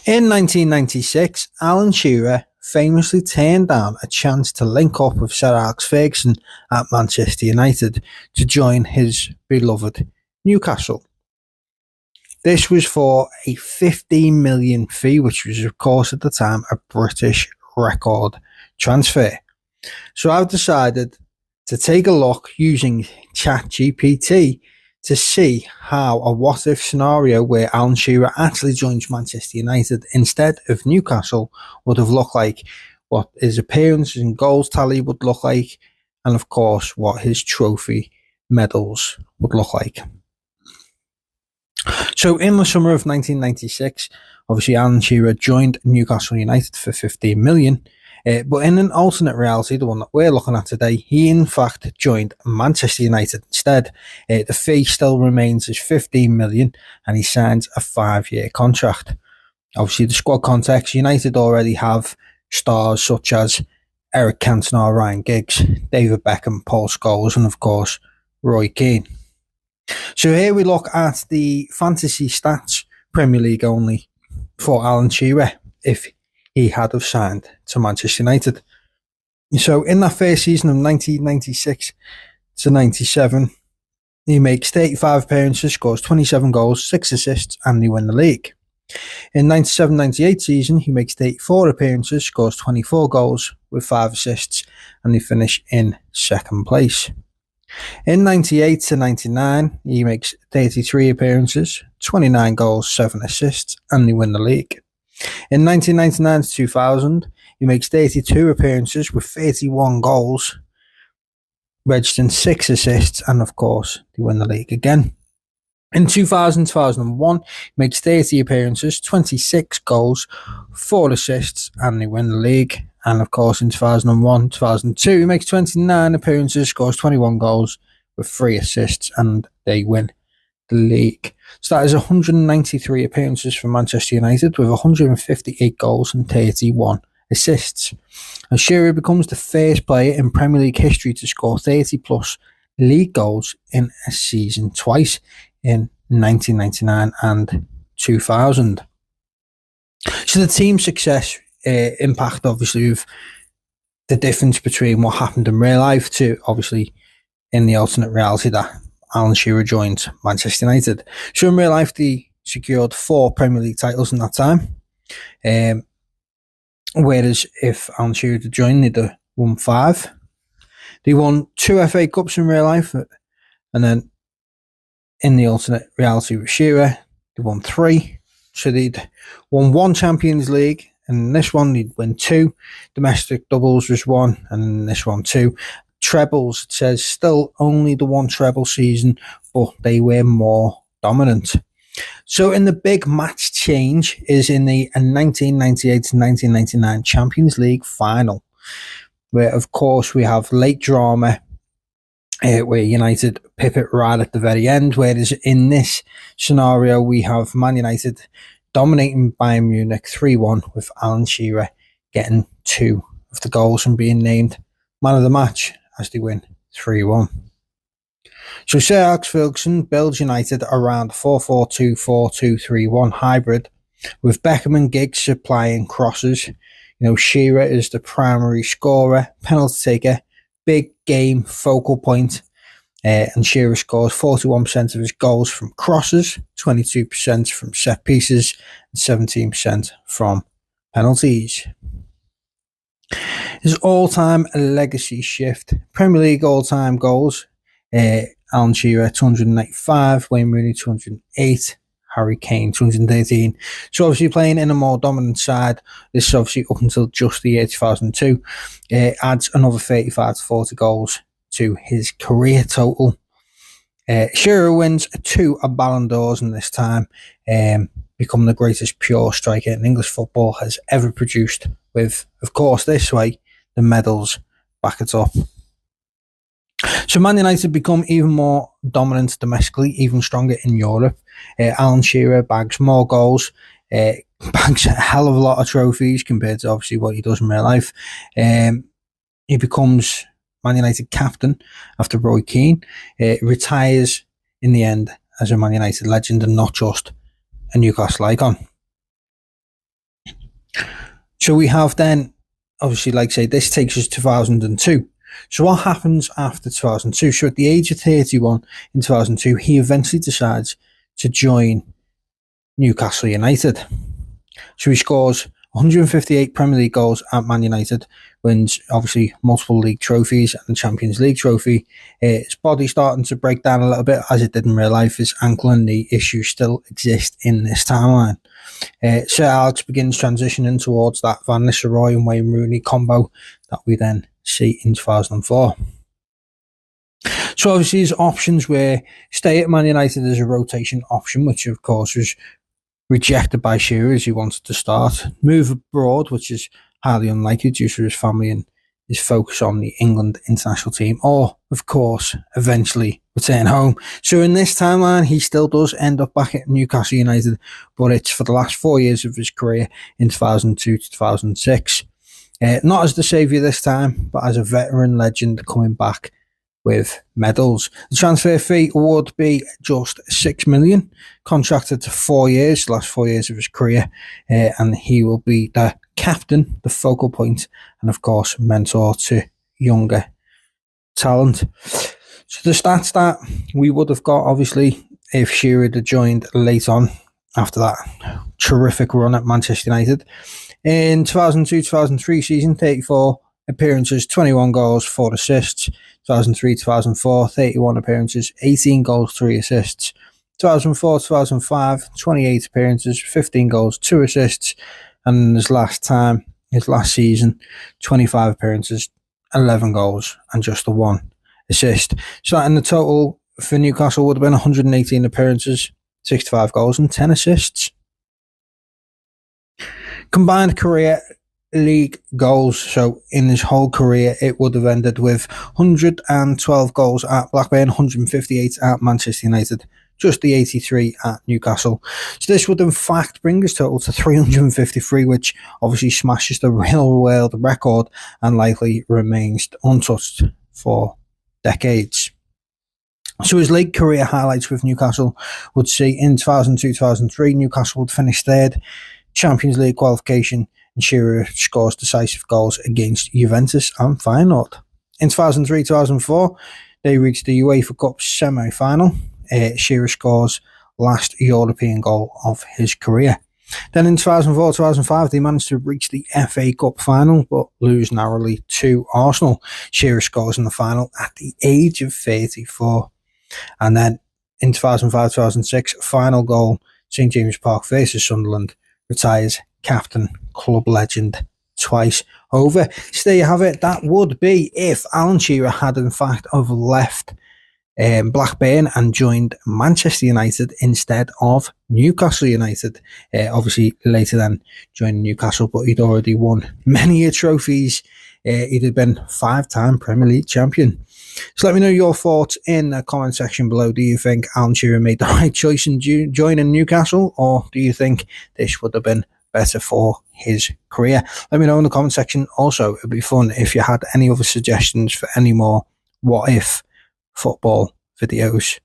In 1996, Alan Shearer famously turned down a chance to link up with Sir Alex Ferguson at Manchester United to join his beloved Newcastle. This was for a $15 million fee, which was of course at the time a British record transfer. So I've decided to take a look using ChatGPT to see how a what-if scenario where Alan Shearer actually joins Manchester United instead of Newcastle would have looked like, what his appearances and goals tally would look like, and of course what his trophy medals would look like. So in the summer of 1996, obviously Alan Shearer joined Newcastle United for $15 million. But in an alternate reality, the one that we're looking at today, he in fact joined Manchester United instead. The fee still remains as $15 million and he signs a 5-year contract. Obviously, the squad context, United already have stars such as Eric Cantona, Ryan Giggs, David Beckham, Paul Scholes, and of course, Roy Keane. So here we look at the fantasy stats, Premier League only, for Alan Shearer if he had have signed to Manchester United. So in that first season of 1996 to 97, he makes 35 appearances, scores 27 goals, 6 assists, and they win the league. In 97-98 season, he makes 34 appearances, scores 24 goals with 5 assists, and they finish in second place. In 98 to 99, he makes 33 appearances, 29 goals, 7 assists, and they win the league. In 1999 to 2000, he makes 32 appearances with 31 goals, registering 6 assists, and of course, they win the league again. In 2000-2001, he makes 30 appearances, 26 goals, 4 assists, and they win the league. And of course, in 2001-2002, he makes 29 appearances, scores 21 goals with 3 assists, and they win the league. So that is 193 appearances for Manchester United with 158 goals and 31 assists. And Shearer becomes the first player in Premier League history to score 30 plus league goals in a season twice, in 1999 and 2000. So the team's success impact obviously of the difference between what happened in real life to obviously in the alternate reality that Alan Shearer joined Manchester United. So in real life, they secured 4 Premier League titles in that time. Whereas if Alan Shearer had joined, they'd have won 5. They won 2 FA Cups in real life. And then in the alternate reality with Shearer, they won 3. So they'd won 1 Champions League. And in this one, they'd win 2. Domestic doubles was 1. And in this one, 2. Trebles, it says still only the 1 treble season, but they were more dominant. So in the big match change is in the 1998-1999 Champions League final, where of course we have late drama where United pip it right at the very end, whereas in this scenario we have Man United dominating Bayern Munich 3-1 with Alan Shearer getting 2 of the goals and being named man of the match as they win 3-1. So Sir Alex Ferguson builds United around 4-4-2, 4-2-3-1 hybrid, with Beckham and Giggs supplying crosses. Shearer is the primary scorer, penalty taker, big game focal point, and Shearer scores 41% of his goals from crosses, 22% from set pieces, and 17% from penalties. His all-time legacy shift, Premier League all-time goals, Alan Shearer 285, Wayne Rooney 208, Harry Kane 213. So obviously playing in a more dominant side, this is obviously up until just the year 2002, adds another 35 to 40 goals to his career total. Shearer wins 2 Ballon d'Ors in this time, becoming the greatest pure striker in English football has ever produced, with, of course, this way, the medals back it up. So Man United become even more dominant domestically, even stronger in Europe. Alan Shearer bags more goals, bags a hell of a lot of trophies compared to obviously what he does in real life. He becomes Man United captain after Roy Keane, retires in the end as a Man United legend and not just a Newcastle icon. So we have then, obviously, like I say, this takes us to 2002. So what happens after 2002? So at the age of 31 in 2002, he eventually decides to join Newcastle United. So he scores 158 Premier League goals at Man United, wins obviously multiple league trophies and the Champions League trophy. His body starting to break down a little bit, as it did in real life. His ankle and knee issues still exist in this timeline. Sir Alex begins transitioning towards that Van Nistelrooy and Wayne Rooney combo that we then see in 2004. So obviously his options were stay at Man United as a rotation option, which of course was rejected by Shearer as he wanted to start. Move abroad, which is highly unlikely due to his family and his focus on the England international team, or of course eventually return home. So in this timeline he still does end up back at Newcastle United, but it's for the last 4 years of his career in 2002 to 2006. Not as the saviour this time, but as a veteran legend coming back with medals. The transfer fee would be just $6 million, contracted to 4 years, the last 4 years of his career, and he will be the captain, the focal point, and of course mentor to younger talent. So the stats that we would have got, obviously, if Shearer had joined late on after that terrific run at Manchester United. In 2002-2003 season, 34 appearances, 21 goals, 4 assists. 2003-2004, 31 appearances, 18 goals, 3 assists. 2004-2005, 28 appearances, 15 goals, 2 assists. And his last season, 25 appearances, 11 goals, and just the 1 assist. So that in the total for Newcastle would have been 118 appearances, 65 goals, and 10 assists. Combined career league goals, so in his whole career it would have ended with 112 goals at Blackburn, 158 at Manchester United, just the 83 at Newcastle. So this would in fact bring his total to 353, which obviously smashes the real world record and likely remains untouched for decades. So his league career highlights with Newcastle would see in 2002-2003 Newcastle would finish third, Champions League qualification, and Shearer scores decisive goals against Juventus and Feyenoord. In 2003-2004, they reached the UEFA Cup semi-final. Shearer scores last European goal of his career. Then in 2004-2005, they managed to reach the FA Cup final, but lose narrowly to Arsenal. Shearer scores in the final at the age of 34. And then in 2005-2006, final goal, St James Park versus Sunderland, retires captain, club legend twice over. So there you have it. That would be if Alan Shearer had in fact left Blackburn and joined Manchester United instead of Newcastle United. Obviously later then joined Newcastle, but he'd already won many trophies. He'd have been 5-time Premier League champion. So let me know your thoughts in the comment section below. Do you think Alan Shearer made the right choice in joining Newcastle, or do you think this would have been better for his career? Let me know in the comment section. Also, it'd be fun if you had any other suggestions for any more what if football videos.